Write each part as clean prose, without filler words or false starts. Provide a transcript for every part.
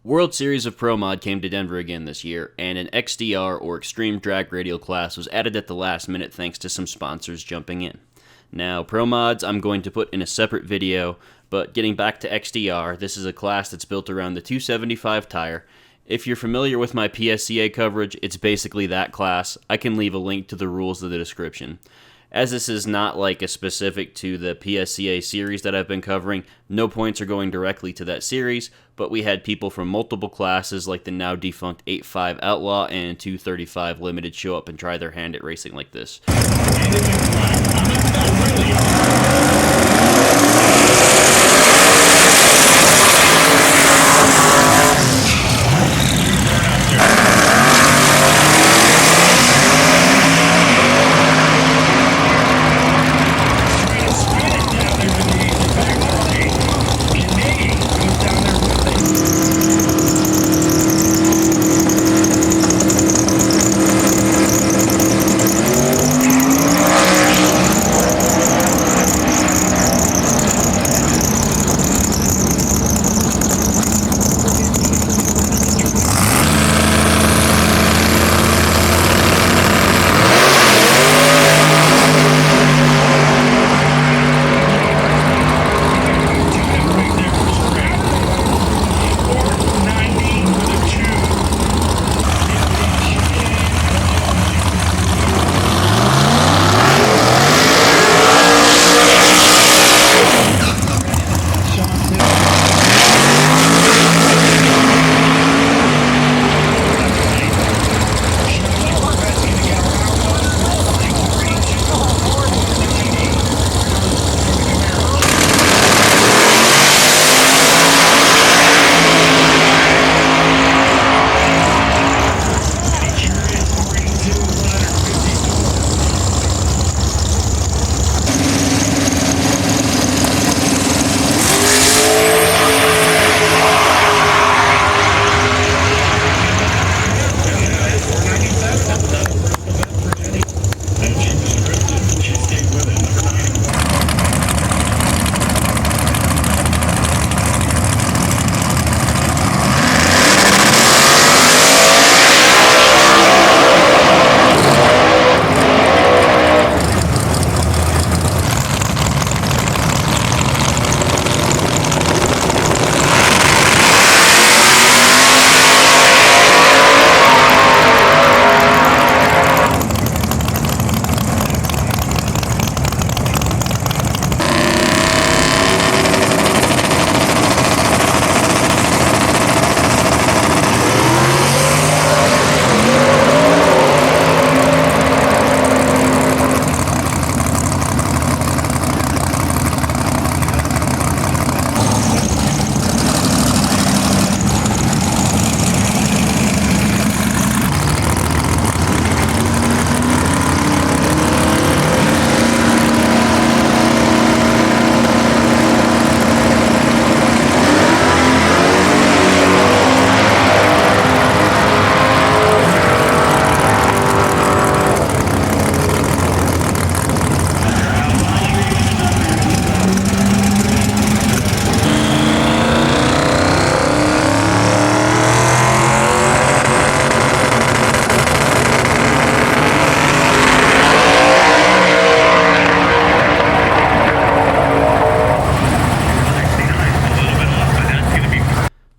World Series of Pro Mod came to Denver again this year, and an XDR or Extreme Drag Radial class was added at the last minute thanks to some sponsors jumping in. Now, Pro Mods I'm going to put in a separate video, but getting back to XDR, this is a class that's built around the 275 tire. If you're familiar with my PSCA coverage, it's basically that class. I can leave a link to the rules in the description. As this is not like a specific to the PSCA series that I've been covering, no points are going directly to that series, but we had people from multiple classes like the now defunct 8.5 Outlaw and 235 Limited show up and try their hand at racing like this.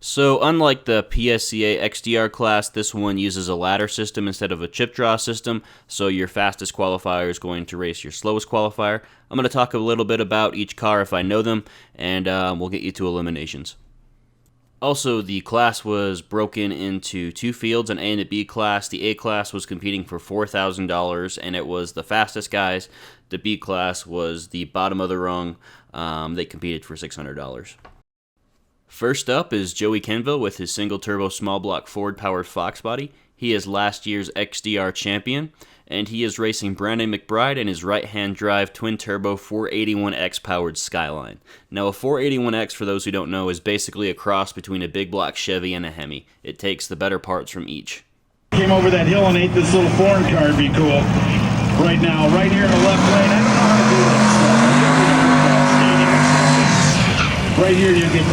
So unlike the PSCA XDR class, this one uses a ladder system instead of a chip draw system, so your fastest qualifier is going to race your slowest qualifier. I'm going to talk a little bit about each car if I know them, and we'll get you to eliminations. Also, the class was broken into two fields, an A and a B class. The A class was competing for $4,000, and it was the fastest guys. The B class was the bottom of the rung. They competed for $600. First up is Joey Kenville with his single-turbo small-block Ford-powered Fox body. He is last year's XDR champion, and he is racing Brandon McBride in his right-hand drive twin-turbo 481X powered Skyline. Now, a 481X, for those who don't know, is basically a cross between a big block Chevy and a Hemi. It takes the better parts from each. Came over that hill and ate this little foreign car. It'd be cool. Right now, right here in the left lane. I don't know how to do this. Right here, you get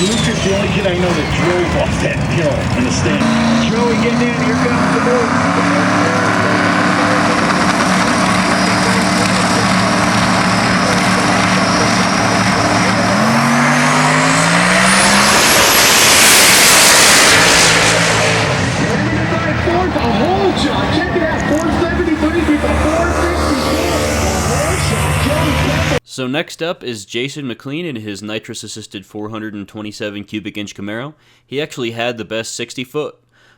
Lucas, the only kid I know that drove off that hill in the stand. Joey, getting in. Here comes the boat. Fourth, a whole shot. Check it out. 473 people. 464. So next up is Jason McLean in his nitrous-assisted 427 cubic inch Camaro. He actually had the best 60 foot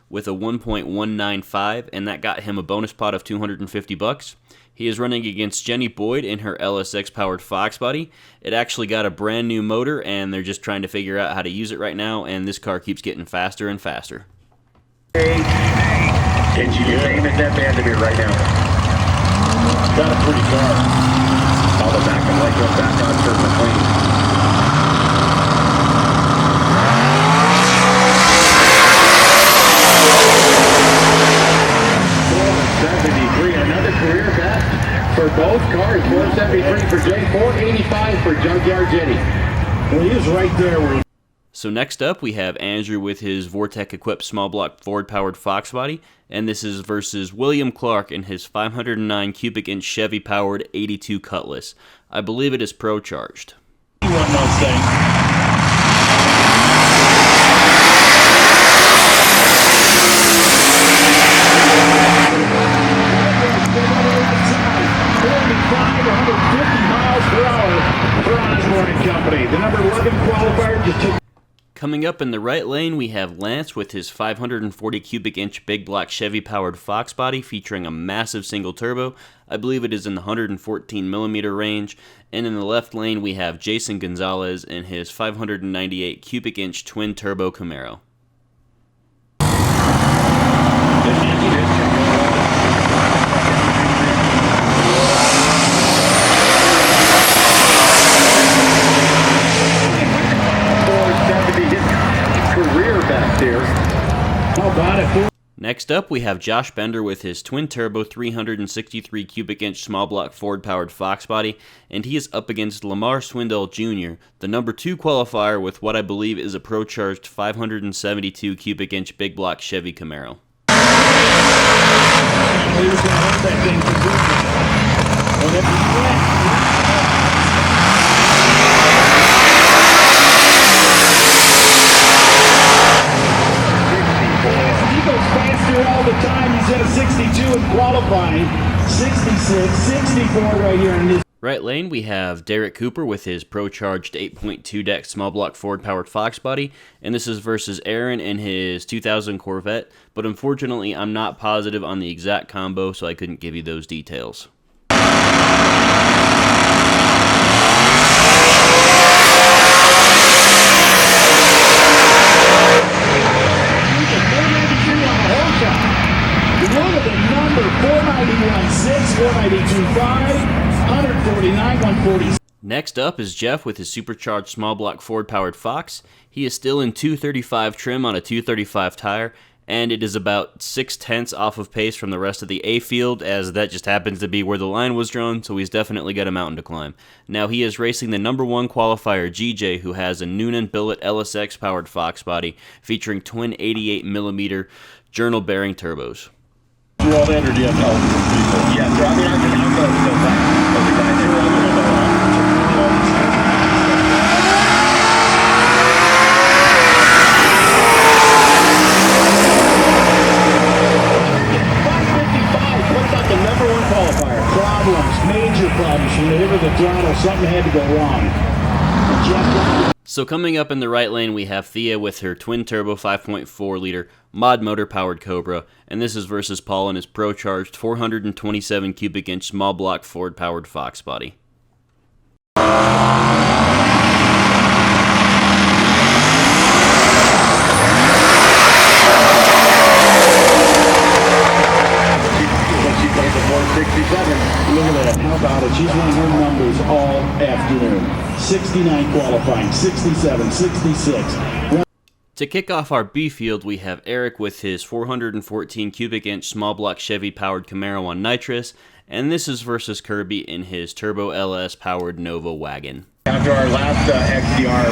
with a 1.195, and that got him a bonus pot of $250. He is running against Jenny Boyd in her LSX-powered Fox body. It actually got a brand new motor, and they're just trying to figure out how to use it right now, and this car keeps getting faster and faster. Can you just aim at that Vandermeer right now? Got a pretty car. All the back and light goes back on for McLean. 473, another career best for both cars. 473 for Jay, 485 for Junkyard Jenny. Well, he was right there where he... So next up, we have Andrew with his Vortec-equipped small block Ford-powered Fox body, and this is versus William Clark in his 509 cubic inch Chevy-powered 82 Cutlass. I believe it is pro-charged. One Mustang. The number 11 qualifier just took. Coming up in the right lane, we have Lance with his 540 cubic inch big block Chevy powered Fox body featuring a massive single turbo. I believe it is in the 114 millimeter range. And in the left lane, we have Jason Gonzalez in his 598 cubic inch twin turbo Camaro. Next up, we have Josh Bender with his twin-turbo 363 cubic inch small block Ford-powered Fox body, and he is up against Lamar Swindell Jr., the number 2 qualifier with what I believe is a pro-charged 572 cubic inch big block Chevy Camaro. All the time. He's at a 62 in qualifying, 66, 64 right here in this. Right lane, we have Derek Cooper with his pro-charged 8.2 deck small block Ford-powered Fox body, and this is versus Aaron in his 2000 Corvette, but unfortunately I'm not positive on the exact combo, so I couldn't give you those details. Next up is Jeff with his supercharged small block Ford-powered Fox. He is still in 235 trim on a 235 tire, and it is about 6/10 off of pace from the rest of the A field, as that just happens to be where the line was drawn, so he's definitely got a mountain to climb. Now he is racing the number 1 qualifier, GJ, who has a Noonan Billet LSX-powered Fox body featuring twin 88mm journal bearing turbos. Through all that, or do you have help? Yeah, I mean, I'll go back. Major problems from the hit of the throttle. Something had to go wrong. So coming up in the right lane, we have Thea with her twin-turbo 5.4-liter mod motor-powered Cobra, and this is versus Paul in his pro-charged 427 cubic inch small block Ford-powered Fox body. Look at that. How about it? She's running her numbers all afternoon. 69 qualifying, 67, 66. To kick off our B field, we have Eric with his 414 cubic inch small block Chevy powered Camaro on nitrous, and this is versus Kirby in his Turbo LS powered Nova wagon. After our last XDR,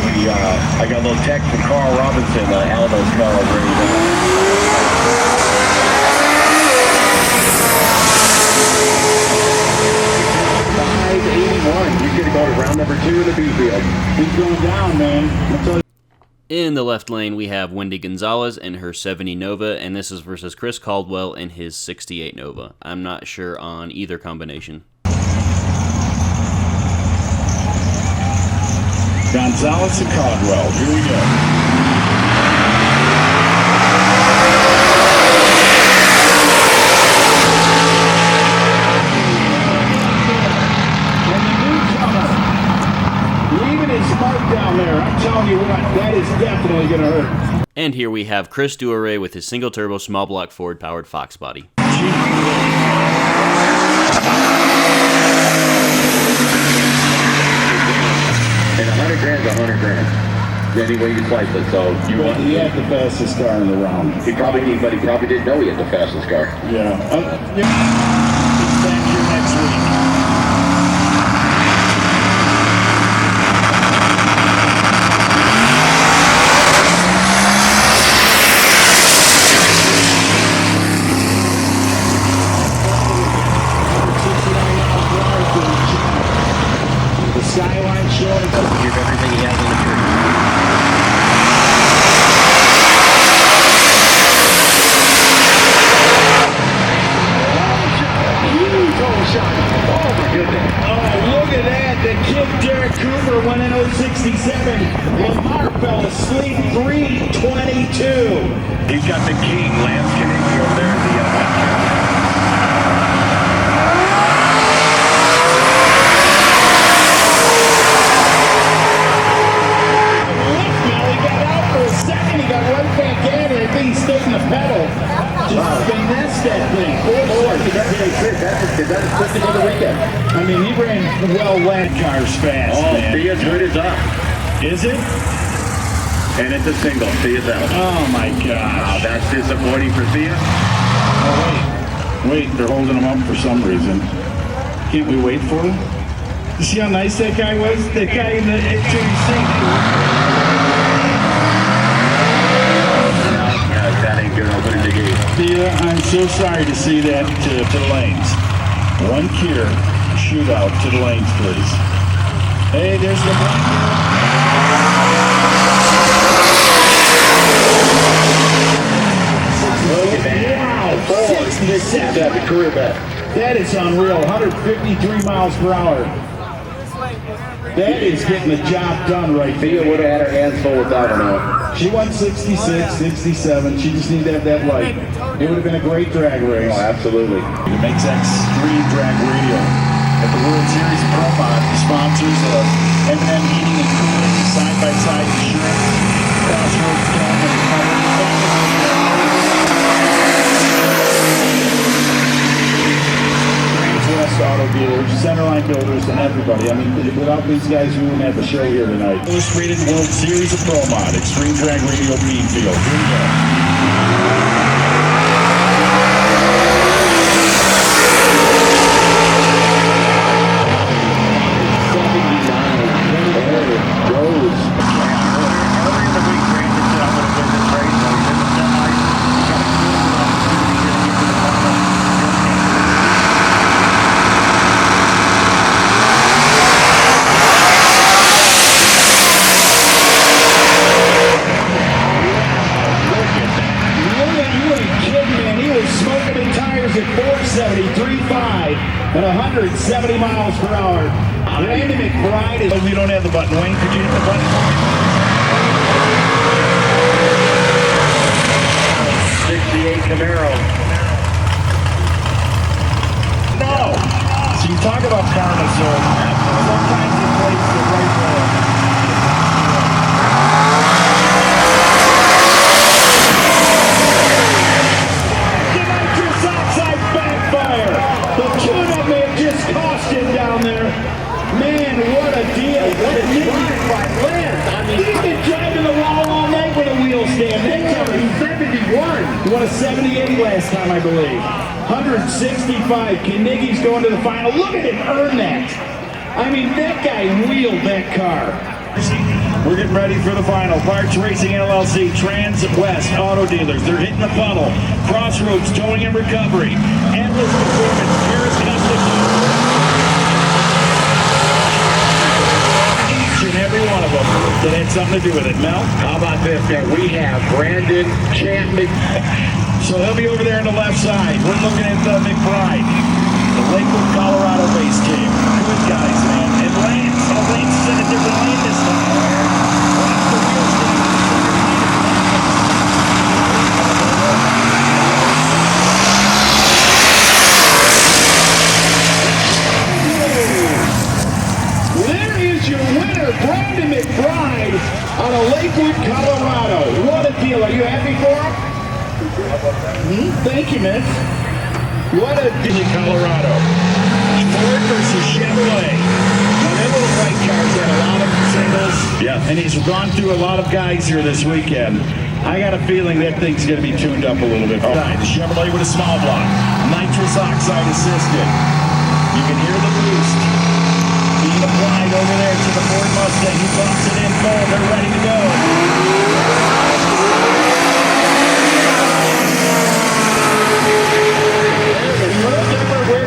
I got a little text from Carl Robinson, Aldo's car over He's going to go to round number 2 in the B field. He's going down, man. In the left lane, we have Wendy Gonzalez and her 70 Nova, and this is versus Chris Caldwell in his 68 Nova. I'm not sure on either combination. Gonzalez and Caldwell, here we go. Down there, I'm telling you what, that is definitely going to hurt. And here we have Chris Duaray with his single turbo small block Ford powered Fox body. And 100 grand is 100 grand. Any way you slice it, so you want. He had the fastest car in the round. He probably did, but he probably didn't know he had the fastest car. Yeah. He's back here next week. Skyline showing give everything he has on the tree. Huge hole shot. Oh my goodness. Oh, look at that. The kid Derek Cooper went in 067. Lamar fell asleep 322. He's got the king, Lance Kennedy over there at the he got one back in and I think he stood in the pedal. Just finessed that thing. Is that his quickest on the weekend? I mean, he ran well-led cars fast, man. Thea's hood is up. Is it? And it's a single. Thea's out. Oh, my gosh. That's disappointing for Thea. Oh, wait. Wait, they're holding him up for some reason. Can't we wait for him? You see how nice that guy was? That guy in the HJC. That ain't good opening the gate. Thea, I'm so sorry to see that to the lanes. One Kier shootout to the lanes, please. Hey, there's the black. Look at that. Wow, 67. The career best. That is unreal. 153 miles per hour. That is getting the job done right there. Thea would have had her hands full with that one out. She won 66, 67. She just needed to have that light. It would have been a great drag race. Oh, absolutely. It makes Extreme Drag Radio at the World Series Pro Mod. The sponsors of M&M Heating and Cooling, Side-by-Side Insurance, Crossroads Cam and West Auto Dealers, Centerline Builders, and everybody. I mean, without these guys, we wouldn't have a show here tonight. Illustrated World Series of Pro Mod, Extreme Drag Radio Beanfield. Here we go. At 170 miles per hour. Randy McBride is... Oh, we don't have the button. Wayne, could you hit the button for me? 68 Camaro. No! So you talk about karma, so sometimes it plays the right way. The nitrous oxide backfire! The tune up may have just cost him down there. Man, what a deal. What a drive by Lance. I mean, he's been driving the wall all night with a wheel stand. They covered 71. You want a 78 last time, I believe. 165. Knigge's going to the final. Look at him earn that. I mean, that guy wheeled that car. We're getting ready for the final. Parts Racing LLC, Trans West Auto Dealers. They're hitting the funnel. Crossroads Towing and Recovery. Endless Performance. Harris each and every one of them that had something to do with it. Mel? How about this? That we have Brandon Chapman. So he'll be over there on the left side. We're looking at McBride, the Lakewood, Colorado based team. Good guys, man. And Lance. Oh, Lance is in a different lane this time. Watch the wheels down. There is your winner, Brandon McBride, out of Lakewood, Colorado. What a deal. Are you happy for him? Thank you, man. What a deal in Colorado. Ford versus Chevrolet. Now, their little white cars had a lot of singles. Yeah. And he's gone through a lot of guys here this weekend. I got a feeling that thing's going to be tuned up a little bit. Oh. The Chevrolet with a small block. Nitrous oxide assisted. You can hear the boost being applied over there to the Ford Mustang. He bumps it in full. They're ready to go.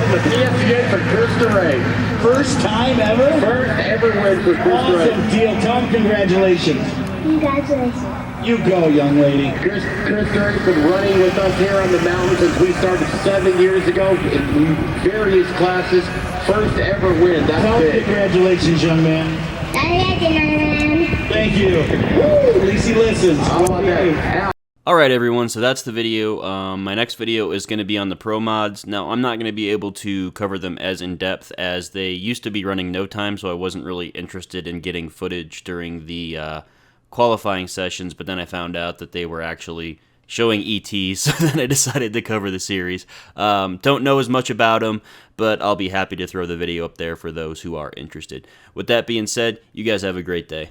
The PSGA for Chris DeRay. First time ever? First ever win for Chris DeRay. Awesome deal. Tell him congratulations. Congratulations. You go, young lady. Chris DeRay's been running with us here on the mountain since we started 7 years ago in various classes. First ever win. That's Tell him big. congratulations, young man. Thank you. Woo, at least he listens. How about that? Alright everyone, so that's the video. My next video is going to be on the Pro Mods. Now, I'm not going to be able to cover them as in-depth as they used to be running no time, so I wasn't really interested in getting footage during the qualifying sessions, but then I found out that they were actually showing ETs, so then I decided to cover the series. Don't know as much about them, but I'll be happy to throw the video up there for those who are interested. With that being said, you guys have a great day.